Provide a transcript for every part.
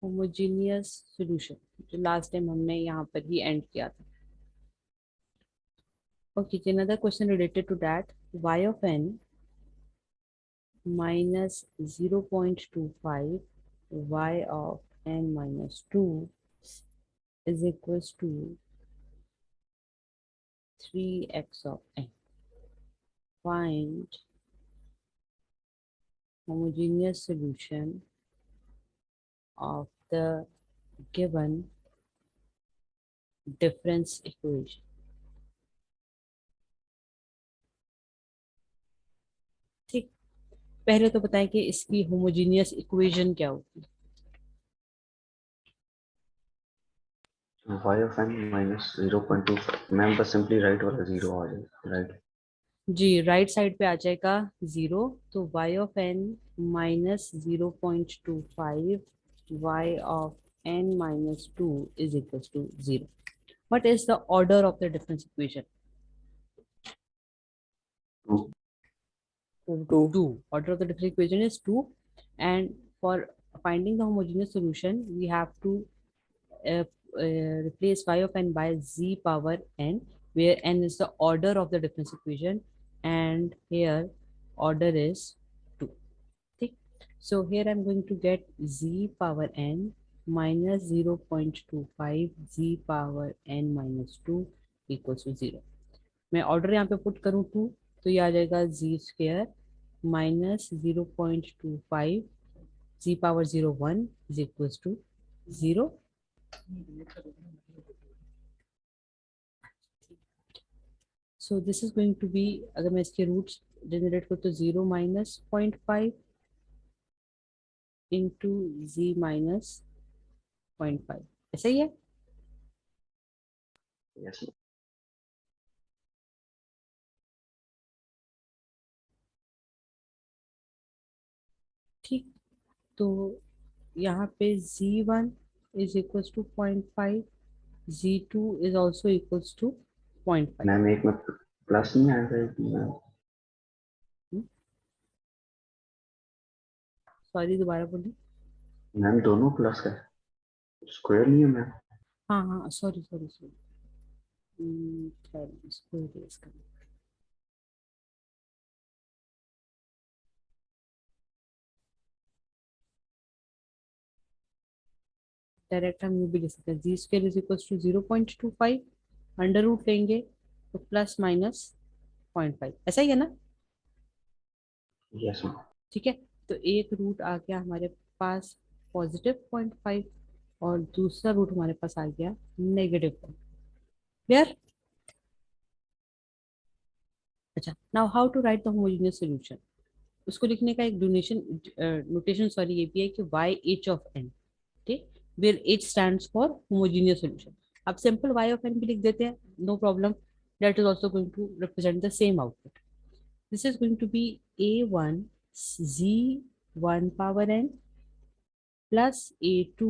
Homogeneous solution, जो last time हमने यहाँ पर ही एंड किया था. Okay, another question related to that. Y of n minus 0.25 y of n minus 2 is equals to 3x of n. Find homogeneous solution of the given difference equation. ठीक, पहले तो बताएं कि इसकी होमोजीनियस इक्वेशन क्या होती है. y of n minus 0.25 ma'am बस सिंपली राइट वाला जीरो आ जाए राइट. जी, राइट साइड पे आ जाएगा जीरो. तो y of n minus 0.25 y of n minus 2 is equal to zero. What is the order of the difference equation? 2. 2. Order of the difference equation is 2. And for finding the homogeneous solution, we have to uh, replace y of n by z power n, where n is the order of the difference equation, and here order is 2. ठीक. So here I'm going to get z power n minus 0.25 z power n minus 2 equals to 0. मैं order यहाँ पे put करूँ 2, तो ये आ जाएगा z square minus 0.25 z power 1 is equals to 0. So this is going to be, अगर मैं इसके रूट्स जनरेट करूँ तो 0 माइनस 0.5 इंटू z माइनस 0.5. ऐसा ही है. यस. ठीक. तो यहाँ पे z1 is equals to 0.5, z2 is also equals to 0.5. Ma'am एक में प्लस नहीं आएगा. सॉरी, दोबारा बोलिए. मैम दोनों प्लस का स्क्वायर नहीं है मैम. हाँ हाँ, सॉरी सॉरी सॉरी. इसको erase करना. डायरेक्ट हम ये भी लिख सकते हैं, G square is equal to 0.25, under root लेंगे तो प्लस माइनस 0.5. ऐसा ही है ना. Yes ma'am. ठीक है. तो एक रूट आ गया हमारे पास पॉजिटिव 0.5 और दूसरा रूट हमारे पास आ गया नेगेटिव 0. क्लियर. अच्छा, now how to write the homogeneous solution. उसको लिखने का एक डोनेशन नोटेशन सॉरी ये भी है कि y h ऑफ n. ठीक. Where h stands for homogeneous solution. अब सिंपल y ऑफ n भी लिख देते हैं, no problem. That is also going to represent the same output. This is going to be a1 z1 power n plus a2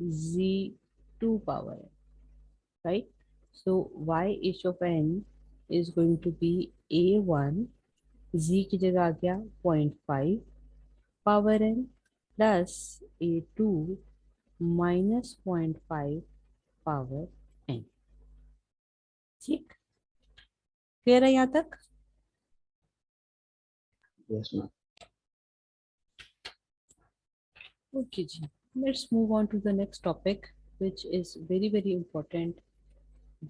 z2 power n. Right. So y h of n is going to be a1 z की जगह आ गया 0.5 power n plus a2 minus 0.5 power n. ठीक. Clear है यहाँ तक. Yes ma'am. Okay जी, let's move on to the next topic which is very very important,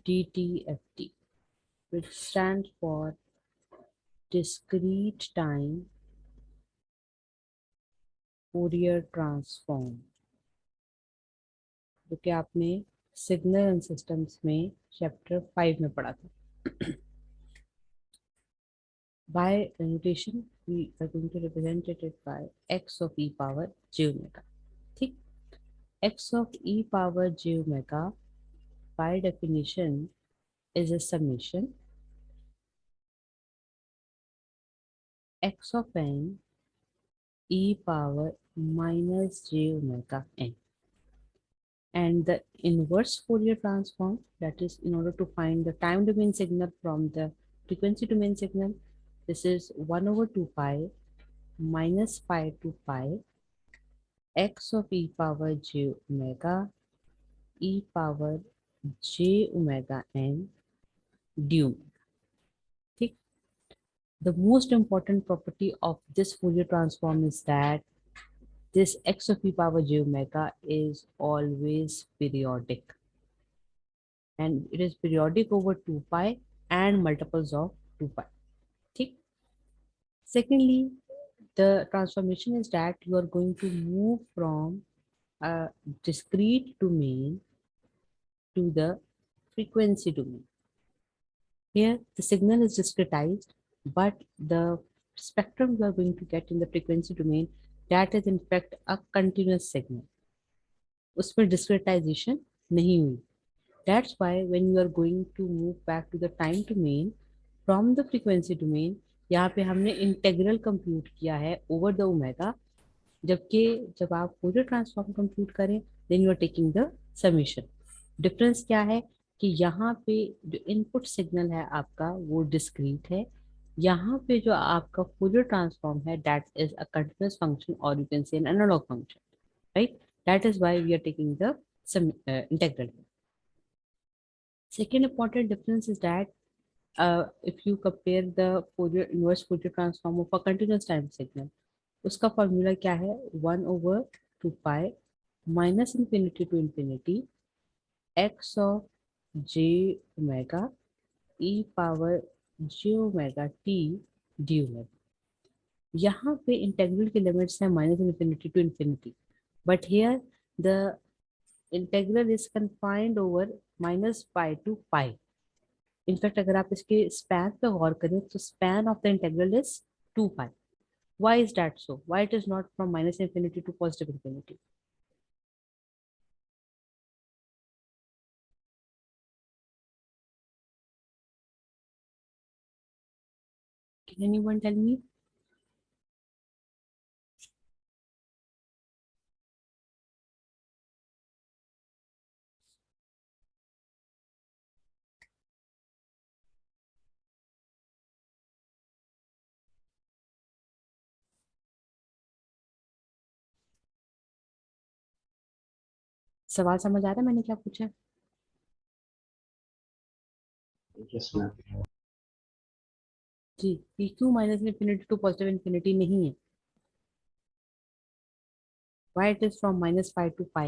DTFT, which stands for discrete time Fourier transform, जो कि आपने signal and systems में chapter 5 में पढ़ा था. By notation we are going to represent it by x of e power j omega. ठीक. x of e power j omega by definition is a summation x of n e power minus j omega n. And the inverse Fourier transform, that is in order to find the time domain signal from the frequency domain signal, this is 1 over 2 pi minus pi to pi x of e power j omega e power j omega n d omega. ठीक. The most important property of this Fourier transform is that this x of e power j omega is always periodic, and it is periodic over 2 pi and multiples of 2 pi. ठीक. Secondly, the transformation is that you are going to move from a discrete domain to the frequency domain. Here, the signal is discretized, but the spectrum you are going to get in the frequency domain, that is in fact a continuous signal. उसमें discretization नहीं हुई. That's why when you are going to move back to the time domain from the frequency domain, यहाँ पे हमने integral compute किया है over the omega, जबकि जब आप फोरियर ट्रांसफॉर्म कंप्यूट करें then you are taking the summation. Difference क्या है कि यहाँ पे जो इनपुट सिग्नल है आपका वो डिस्क्रीट है, यहाँ पे जो आपका फोरियर ट्रांसफॉर्म है that is a continuous function और you can say an analog function, right. That is why we are taking the integral. Second important difference is that if you compare the Fourier inverse Fourier transform of a continuous time signal, उसका formula क्या है, 1/2 pi minus infinity to infinity x of j omega e power J omega t d omega. यहाँ पे integral की limits है minus infinity to infinity, but here the integral is confined over minus pi to pi. In fact अगर आप इसके span पे गौर करें तो span of the integral is 2 pi. Why is that so? Why it is not from minus infinity to positive infinity? Can anyone tell me? सवाल समझ आ रहा है मैंने क्या पूछा? Yes, ma'am. जी, कि क्यों minus infinity to positive infinity नहीं है? Why it is from minus pi to pi?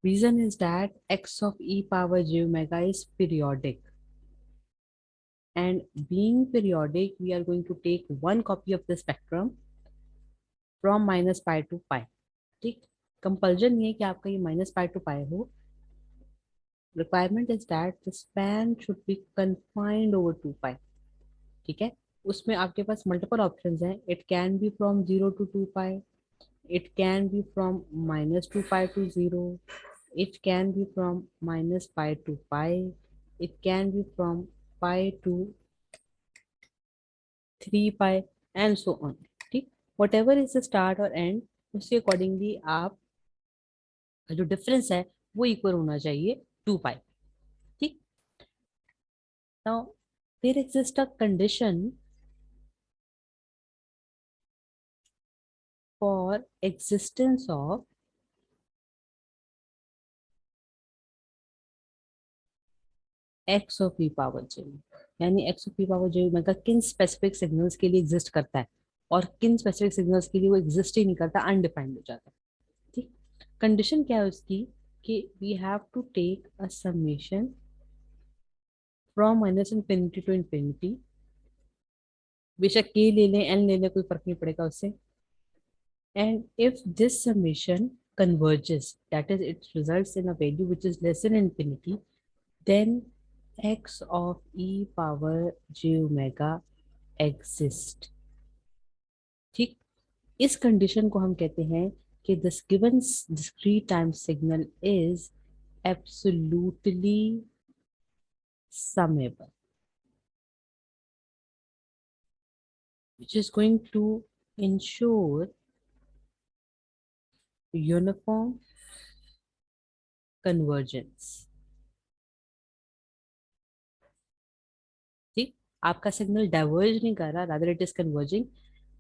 Reason is that x of e power j omega is periodic, and being periodic we are going to take one copy of the spectrum from minus pi to pi. ठीक. Compulsion ये है कि आपका ये minus pi to पाई हो. Requirement is that the span should be confined over 2 pi. ठीक है. उसमें आपके पास मल्टीपल ऑप्शंस हैं. It can be from 0 to 2 pi, it can be from minus 2 pi to 0, it can be from minus pi to pi, it can be from pi to 3 pi and so on. ठीक. whatever is the start or end, उसके accordingly आप जो difference है वो equal होना चाहिए 2 pi. ठीक. Now there exists a condition for existence of X of E power J, यानी X of E power J omega किन स्पेसिफिक सिग्नल्स के लिए एग्जिस्ट करता है और किन स्पेसिफिक सिग्नल्स के लिए वो एग्जिस्ट ही नहीं करता, अनडिफाइंड हो जाता है. ठीक. कंडीशन क्या है उसकी कि we have to take a summation from minus infinity to infinity. बेशक के ले लें एन ले लें कोई फर्क नहीं पड़ेगा उससे. And if this summation converges, that is it results in a value which is less than infinity, then x of e power j omega exist. ठीक. इस कंडीशन को हम कहते हैं कि this given discrete time signal is absolutely summable, which is going to ensure uniform convergence. आपका signal diverge नहीं कर रहा, rather it is converging,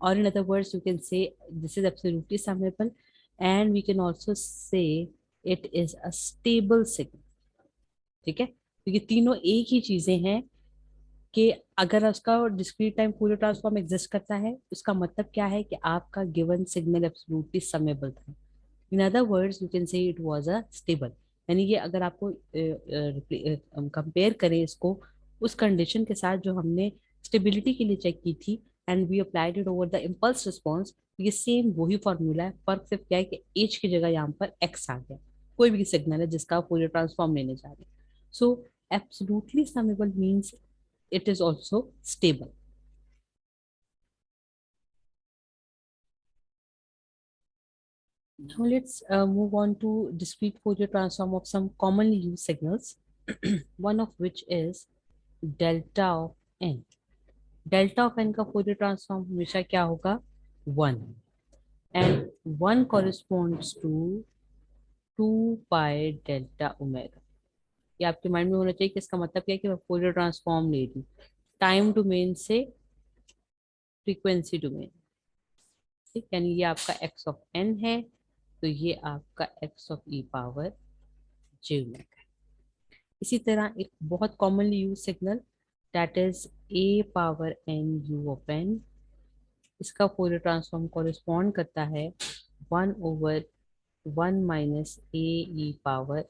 or in other words you can say this is absolutely summable, and we can also say it is a stable signal. ठीक है, तो ये तीनों एक ही चीजें हैं कि अगर उसका discrete time Fourier transform exist करता है, उसका मतलब क्या है कि आपका गिवन सिग्नल एब्सोल्युटली समेबल था. In other words you can से इट वाज अ स्टेबल. यानी ये अगर आपको कंपेयर करें इसको उस कंडीशन के साथ जो हमने स्टेबिलिटी के लिए चेक की थी, and we applied it over the impulse response, ये सेम वही फॉर्मूला है. फर्क सिर्फ क्या है कि एच की जगह यहाँ पर एक्स आ गया. कोई भी सिग्नल है जिसका आप फूरियर ट्रांसफॉर्म लेने जा रहे हैं. So absolutely summable means it is also stable. Now let's move on to discrete Fourier transform of some commonly used signals, one of which is delta of n. Delta of n का Fourier transform हमेशा क्या होगा? 1. And 1 corresponds to 2 pi delta omega. ये आपके mind में होना चाहिए कि इसका मतलब क्या है कि मैं Fourier ट्रांसफॉर्म ले रही हूँ टाइम डोमेन से फ्रीक्वेंसी डोमेन. ठीक, यानी ये आपका एक्स ऑफ एन है, तो ये आपका X of E power J omega है. इसी तरह एक बहुत commonly use signal that is a power N U of N. इसका फोरियर ट्रांसफॉर्म कॉरेस्पॉन्ड करता है 1/1 minus A E power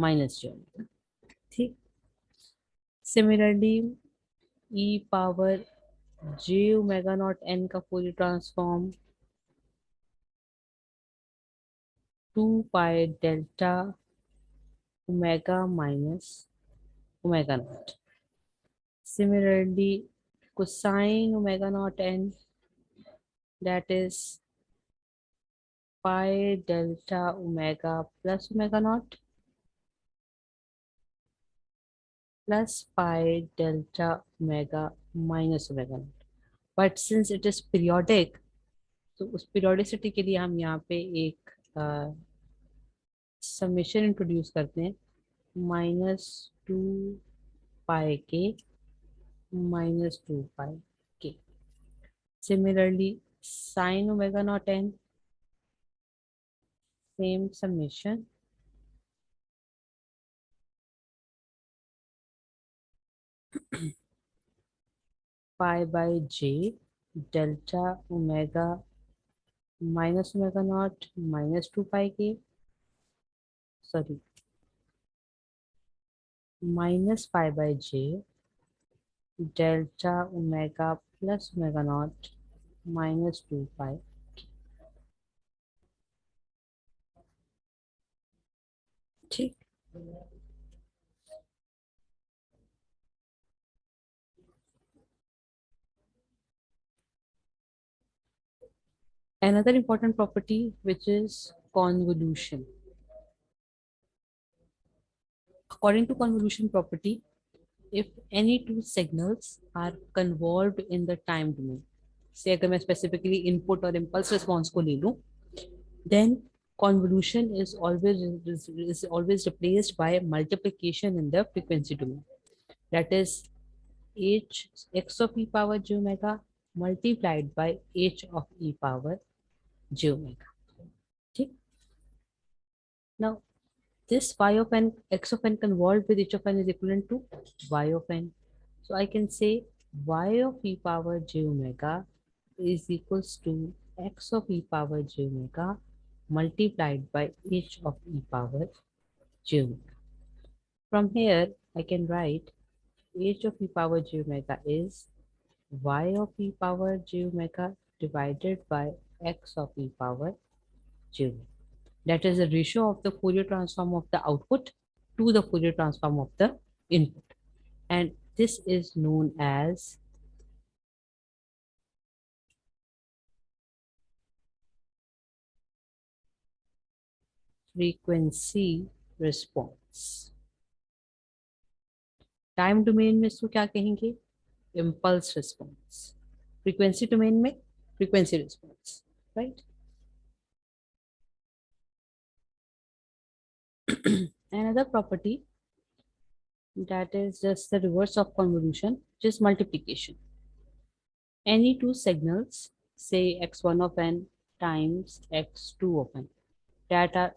minus J omega. ठीक, सिमिलरली ई पावर जे ओमेगा नॉट एन का Fourier transform 2 pi delta omega minus omega naught. Similarly, cosine omega naught n, that is pi delta omega plus omega naught plus pi delta omega minus omega naught. But since it is periodic, तो उस periodicity के लिए हम यहाँ पे एक summation introduce करते हैं -2 पाई के -2 पाई के. Similarly, sin omega naught n, same summation pi by j delta omega minus omega naught -2 pi k, sorry, minus pi by j delta omega plus omega naught -2 pi k. ठीक. Another important property which is convolution. According to convolution property, if any two signals are convolved in the time domain, say अगर मैं specifically input और impulse response को ले लूं, then convolution is always replaced by multiplication in the frequency domain. That is h x of e power j omega multiplied by h of e power j omega. ठीक. Now this y of n, x of n convolved with h of n is equivalent to y of n. So I can say y of e power j omega is equals to x of e power j omega multiplied by h of e power j omega. From here, I can write h of e power j omega is y of e power j omega divided by x of e power j omega. That is the ratio of the Fourier transform of the output to the Fourier transform of the input. And this is known as frequency response. Time domain में इसको क्या कहेंगे? Impulse response. Frequency domain में frequency response. Right. Another property that is just the reverse of convolution, which is multiplication. Any two signals, say x1 of n times x2 of n, that are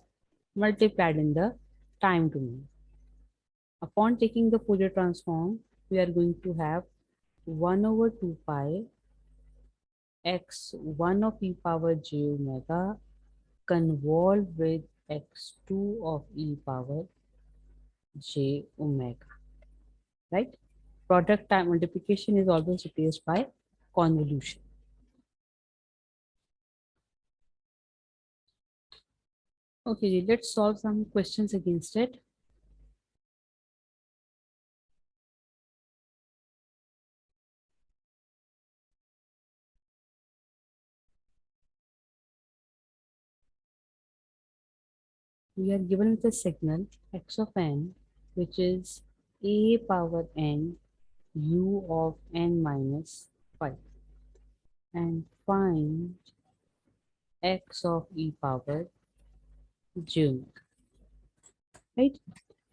multiplied in the time domain. Upon taking the Fourier transform, we are going to have 1 over 2 pi x1 of e power j omega convolved with x2 of e power j omega, right? Product time multiplication is always replaced by convolution. Okay, let's solve some questions against it. We are given with a signal x of n, which is a power n u of n minus 5, and find x of e power j omega, right?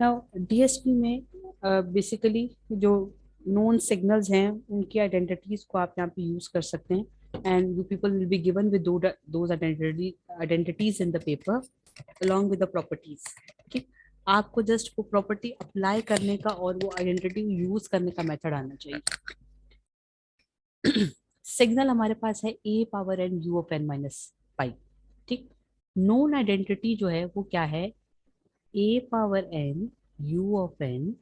Now DSP में basically जो known signals हैं उनकी identities को आप यहाँ पे use कर सकते हैं, and you people will be given with those identities in the paper along with the properties. ठीक, आपको जस्ट वो प्रॉपर्टी अप्लाई करने का और वो आइडेंटिटी यूज करने का मेथड आना चाहिए. सिग्नल हमारे पास है a power n u of n minus 5. ठीक, नोन आइडेंटिटी जो है वो क्या है, a power n u of n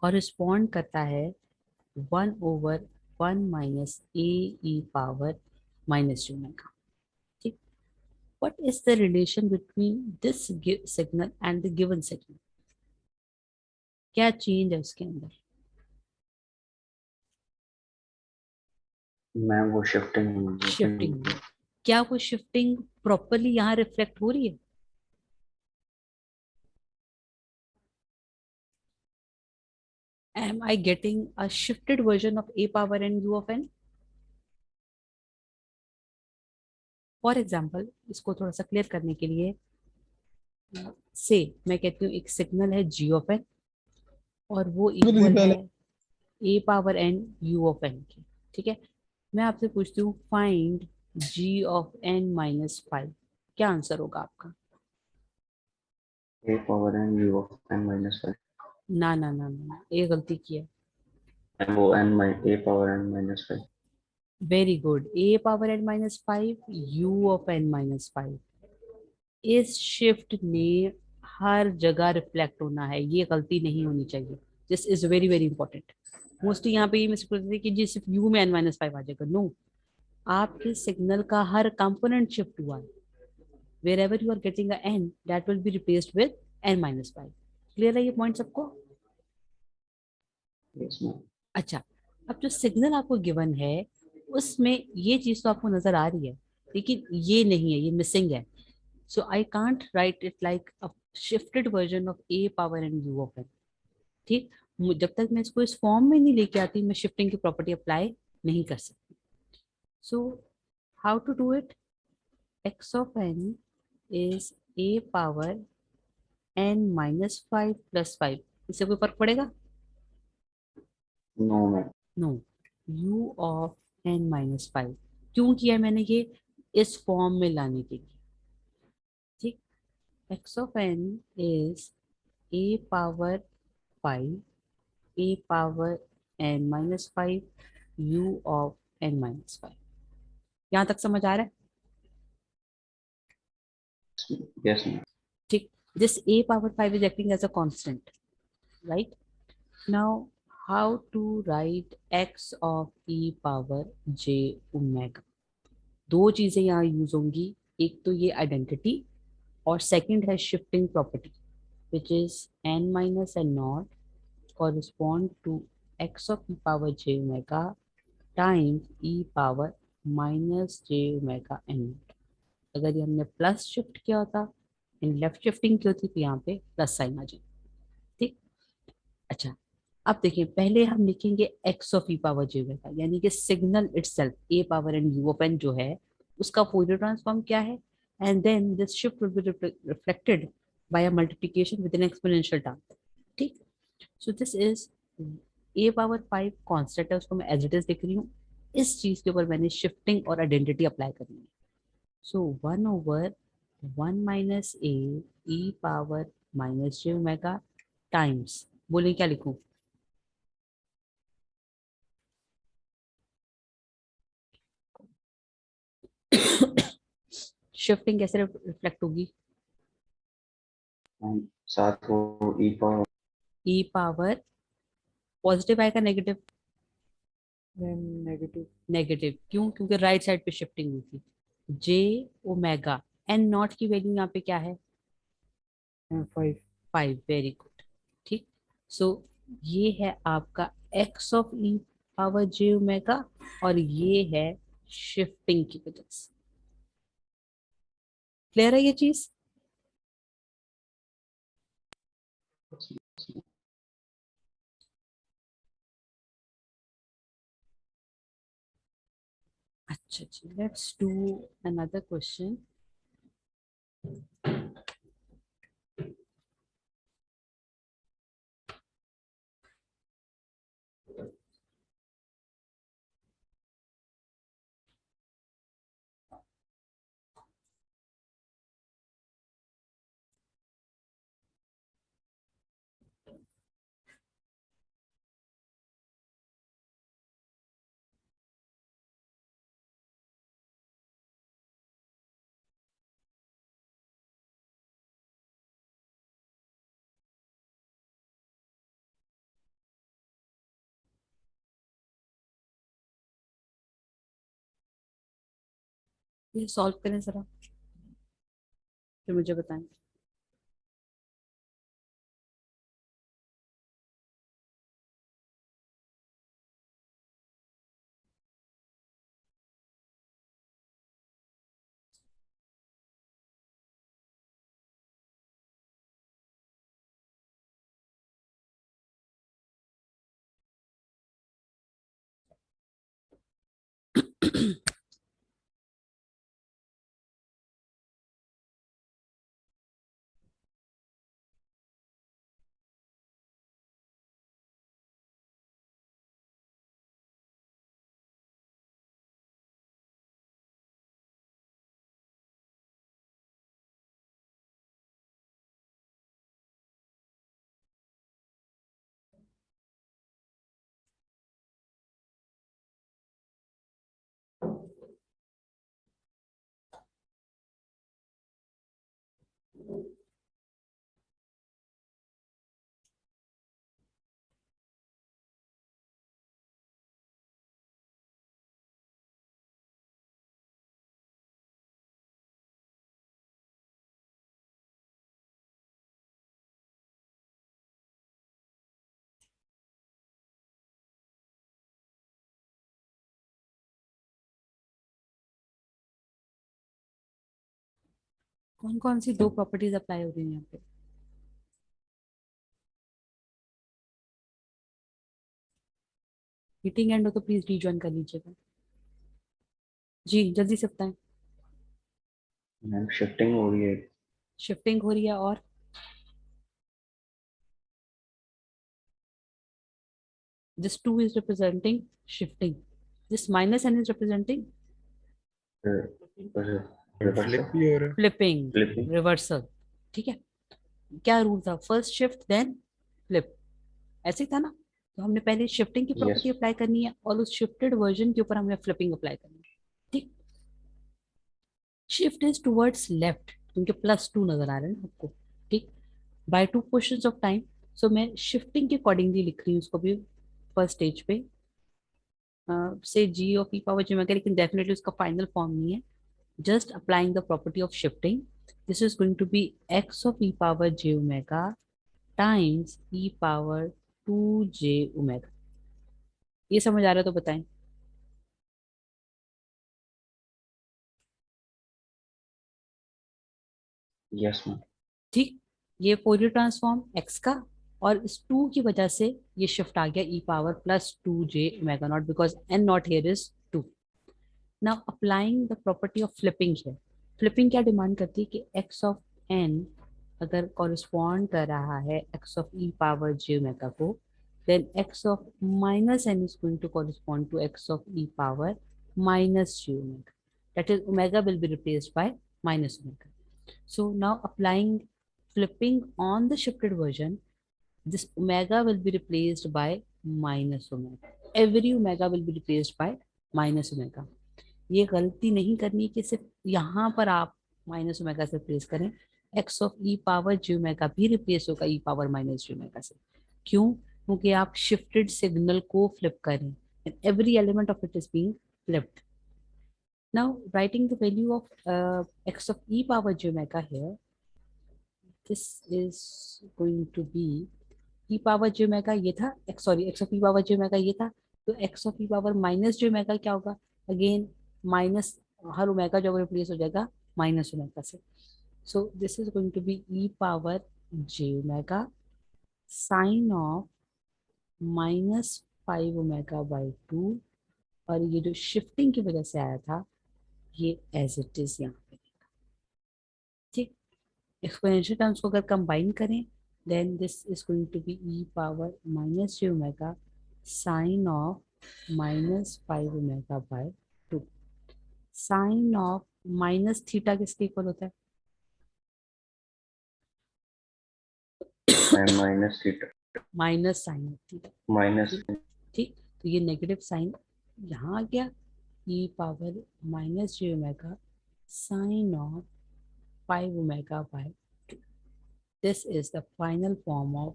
कॉरिस्पॉन्ड करता है 1 over 1 minus a e power minus j omega. ठीक, what is the relation between this signal and the given signal? क्या चेंज है उसके अंदर? मैम वो शिफ्टिंग क्या वो शिफ्टिंग प्रॉपरली यहाँ रिफ्लेक्ट हो रही है? Am I getting a shifted version of a power n u of n? For example, इसको थोड़ा सा क्लियर करने के लिए से मैं कहती हूँ एक सिग्नल है g ऑफ n और वो इक्वल है a power n u of n की. ठीक है, मैं आपसे पूछती हूँ find g of n minus 5. क्या आंसर होगा आपका? a power n u of n minus 5. ना ना ना ना, ये गलती की है. वो a power n minus 5. Very good, a power n minus 5 u of n minus 5. इस शिफ्ट ने हर जगह रिफ्लेक्ट होना है, ये गलती नहीं होनी चाहिए. This is very very important. Mostly यहाँ पे ये मिस्टेक होती है कि जी सिर्फ u में n माइनस 5 आ जाएगा. नो, आपके सिग्नल का हर कंपोनेंट शिफ्ट हुआ है. wherever you are getting a n, that will be replaced with n minus 5. Clear है ये पॉइंट सबको? Yes ma'am. अच्छा, अब जो सिग्नल आपको गिवन है उसमें ये चीज तो आपको नजर आ रही है, लेकिन ये नहीं है, ये मिसिंग है. So I can't write it like a shifted version of a power n u of n. ठीक, जब तक मैं इसको इस फॉर्म में नहीं लेके आती मैं शिफ्टिंग की प्रॉपर्टी अप्लाई नहीं कर सकती. So how to do it? x of n is a power n minus 5 plus 5. इससे कोई फर्क पड़ेगा? No ma'am. No, u of n minus 5. क्यों किया मैंने ये? इस फॉर्म में लाने के लिए. ठीक, x of n is a power 5 a power n minus 5 u of n minus 5. यहाँ तक समझ आ रहा है? Yes ma'am. ठीक, this a power 5 is acting as a constant, right? Now how to write x of e power j omega? दो चीजें यहाँ use होंगी, एक तो ये आइडेंटिटी और सेकंड है shifting property, which is n minus n naught correspond to x of e power j omega times e power minus j omega n naught. अगर ये हमने प्लस शिफ्ट किया होता, इन लेफ्ट शिफ्टिंग की होती, तो यहाँ पे प्लस साइन आ जाए. ठीक, अच्छा, अब देखिए पहले हम लिखेंगे x of e power j omega, यानी कि signal itself a power n u of n जो है उसका फोरियर ट्रांसफॉर्म क्या है, and then this shift will be reflected by a multiplication with an exponential term. ठीक, so this is a⁵ constant है, उसको मैं एज इट इज लिख रही हूँ। इस चीज के ऊपर मैंने शिफ्टिंग और आइडेंटिटी अप्लाई करनी है। सो 1/(1 - a e⁻j⁻) टाइम्स, बोलिए क्या लिखूं? शिफ्टिंग कैसे रिफ्लेक्ट होगी? साथ वो ई पावर e⁻, पॉजिटिव आएगा नेगेटिव? नेगेटिव। नेगेटिव क्यों? क्योंकि राइट साइड पे शिफ्टिंग हुई थी। j⁻, एन नॉट की वैल्यू यहाँ पे क्या है? 5। 5। Very good. ठीक। सो ये है आपका x(e⁻j⁻), और ये है शिफ्टिंग की वजह से। क्लियर है ये चीज? अच्छा जी, लेट्स डू अनदर क्वेश्चन। ये सॉल्व करें जरा, फिर मुझे बताएं। कौन कौन सी दो प्रॉपर्टीज अप्लाई हो रही है यहाँ पे? मीटिंग एंड हो तो प्लीज रीज्वाइन कर लीजिएगा। जी जल्दी से बताएं। मैम शिफ्टिंग हो रही है। शिफ्टिंग हो रही है, और this 2 is representing shifting, this -n is representing reversal flip भी हो रहा है। flipping, flipping reversal। ठीक है। क्या रूल था? फर्स्ट शिफ्ट देन फ्लिप, ऐसे ही था ना? तो हमने पहले शिफ्टिंग की यस प्रॉपर्टी अप्लाई करनी है, और उस शिफ्टेड वर्जन के ऊपर हमें फ्लिपिंग अप्लाई करनी है। ठीक। शिफ्ट इज टुवर्ड्स लेफ्ट, क्योंकि +2 नजर आ रहे हैं ना आपको। ठीक। By 2 portions of time. So मैं शिफ्टिंग के अकॉर्डिंगली लिख रही हूँ इसको भी फर्स्ट स्टेज पे, से g(e⁻j⁻), लेकिन डेफिनेटली उसका फाइनल फॉर्म नहीं है। Just applying the property of shifting, this is going to be x(e⁻j⁻) times e⁻2j⁻। ये समझ आ रहा है तो बताएं। यस मैम ठीक। ये फोरियर ट्रांसफॉर्म x का, और इस 2 की वजह से ये शिफ्ट आ गया e⁻+2j⁻0, because n not here is 2। Now applying the property of flipping है। फ्लिपिंग क्या डिमांड करती है कि x(n) अगर कॉरिस्पॉन्ड कर रहा है x of e power j omega को, then x of minus n is going to correspond to x of e power minus j omega. That is, omega will be replaced by minus omega. So now applying, flipping on the shifted version, this omega will be replaced by minus omega. Every omega will be replaced by minus omega. ये गलती नहीं करनी कि सिर्फ यहाँ पर आप minus omega से रिप्लेस करें, x of E power j omega भी रिप्लेस होगा e power minus j omega से। क्यों? क्योंकि आप शिफ्टेड सिग्नल को फ्लिप करें, and every element of it is being flipped. Now writing the value of x of e power j omega here, this is going to be e power j omega ये था, x sorry x of e power j omega ये था, तो x of e power minus j omega क्या होगा? Again minus, हर omega जो replace हो जाएगा माइनस ओमेगा से. So this is going to be e power j omega sine of minus 5 omega by 2, और ये जो शिफ्टिंग की वजह से आया था ये एज इट इज यहाँ पे. ठीक, एक्सपोनेंशियल टर्म्स को अगर कंबाइन करें, then this is going to be e power minus j omega sine of minus 5 omega by 2. Sine of minus theta किसके इक्वल होता है? Minus theta, minus sine of theta. Minus. ठीक, तो ये negative sign यहाँ आ गया, e power minus j omega sine of 5 omega by 2. This is the final form of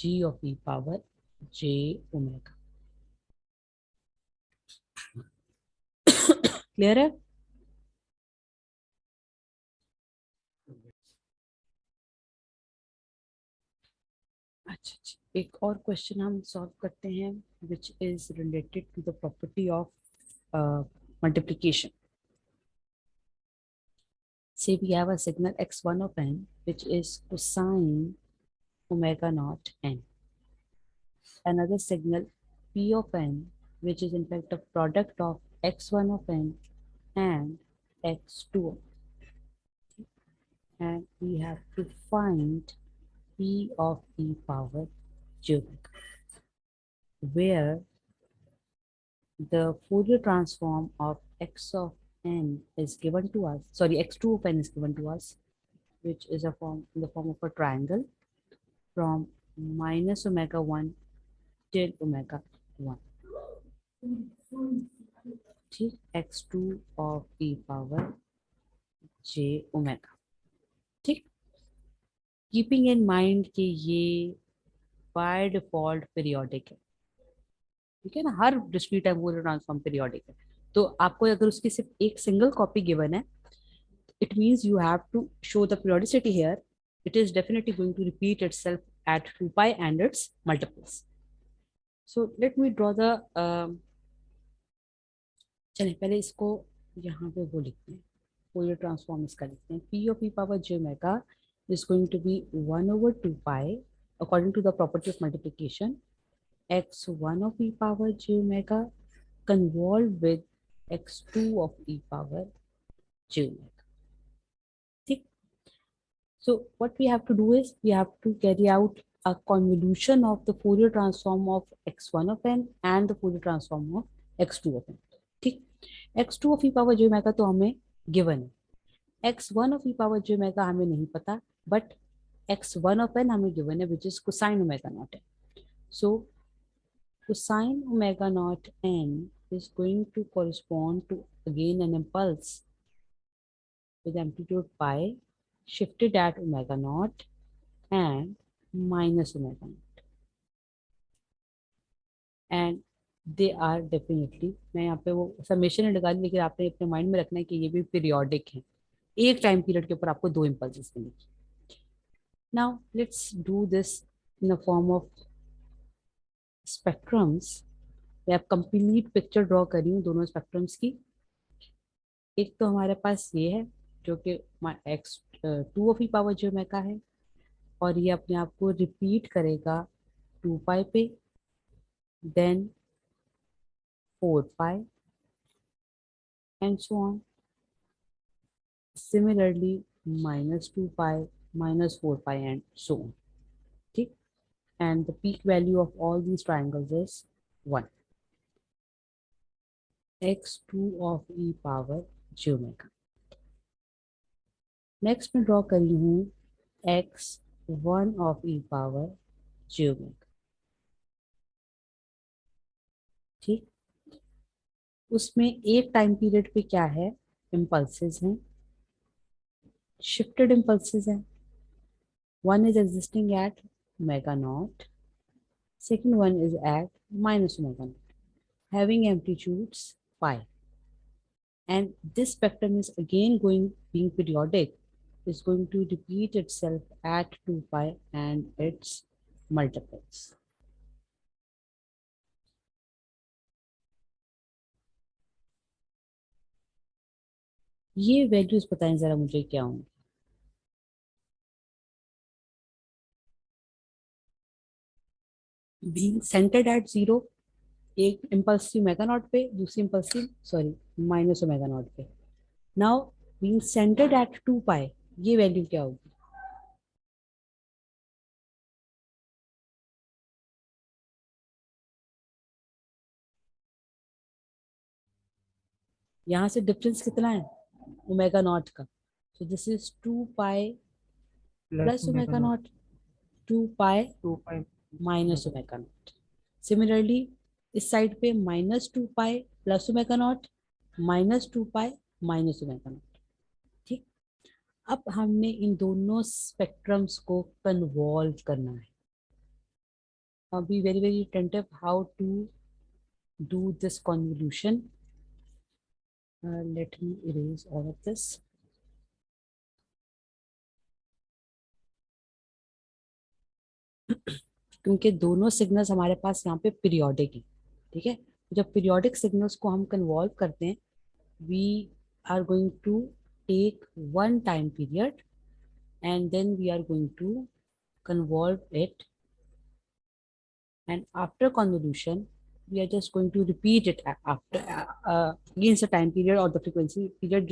g of e power j omega. Clear है? अच्छा, एक और क्वेश्चन हम सॉल्व करते हैं which is related to the property of multiplication. Say we have a signal x1 of n which is cosine omega naught n. Another signal p of n which is in fact a product of x1 of n and x2 of n. And we have to find p of e power j omega, where the Fourier transform of x of n is given to us, sorry, x2 of n is given to us, which is a form in the form of a triangle from minus omega 1 till omega 1. ठीक, x2 of e power j omega. ठीक, keeping in mind कि ये by default periodic है. ठीक है ना, हर discrete time Fourier transform periodic है. तो आपको अगर उसकी सिर्फ एक सिंगल कॉपी गिवन है, it means you have to show the periodicity here. It is definitely going to repeat itself at 2 pi and its multiples. So let me draw the चलिए पहले इसको यहाँ पे वो लिखते हैं, फोरियर ट्रांसफॉर्म इसका लिखते हैं. p of e power j omega is going to be 1 over 2 pi according to the property of multiplication x1 of e power j omega convolved with x2 of e power j omega. ठीक, so what we have to do is we have to carry out a convolution of the Fourier transform of x1 of n and the Fourier transform of x2 of n. ठीक, x2 of e power j omega तो हमें given है, x1 of e power j omega हमें नहीं पता, but x1 of n हमें given है which is cosine omega naught n. So cosine omega naught n is going to correspond to again an impulse with amplitude pi shifted at omega naught and minus omega naught, and they are definitely, मैं यहाँ पे वो summation नहीं लगा दी, लेकिन आपने अपने mind में रखना है कि ये भी पीरियोडिक है, एक टाइम पीरियड के ऊपर आपको दो इम्पल्सेस मिलेगी. Now let's do this in the form of spectrums. मैं अब कंप्लीट पिक्चर ड्रॉ कर रही हूँ दोनों स्पेक्ट्रम्स की. एक तो हमारे पास ये है जो कि x2 of E power j omega है, और ये अपने आप को रिपीट करेगा 2 पाई पे, then 4 pi and so on. Similarly minus 2 pi minus 4 pi and so on. Okay, and the peak value of all these triangles is 1. x2 of e power j omega. Next मैं draw कर रही हूँ x1 of e power j omega. ठीक, उसमें एक time period पे क्या है, इम्पल्सेस हैं, शिफ्टेड इम्पल्सेस हैं. One is existing at omega naught, second one is at minus omega naught, having amplitudes pi, and this spectrum is again being periodic, is going to repeat itself at 2 pi and its multiples. ये values बताएं जरा मुझे क्या होंगे. Being centered at 0, एक impulse थी omega naught पे, दूसरी इम्पल्स थी माइनस ओमेगा नॉट पे. नाउ बीइंग सेंटर्ड एट 2 पाई, ये वैल्यू क्या होगी. यहाँ से डिफरेंस कितना है ओमेगा नॉट का, सो this is 2 pi plus omega naught, 2 pi minus omega naught. Similarly इस साइड पे minus 2 pi plus omega naught, minus 2 pi minus omega naught. ठीक, अब हमने इन दोनों स्पेक्ट्रम्स को कन्वॉल्व करना है. Be very very attentive how to do this convolution. Let me erase all of this. क्योंकि दोनों सिग्नल्स हमारे पास यहाँ पे पीरियोडिक है. ठीक है, जब पीरियोडिक सिग्नल्स को हम कन्वॉल्व करते हैं, we are going to take one time period and then we are going to convolve it, and after convolution we are just going to repeat it after against the time period or the frequency period.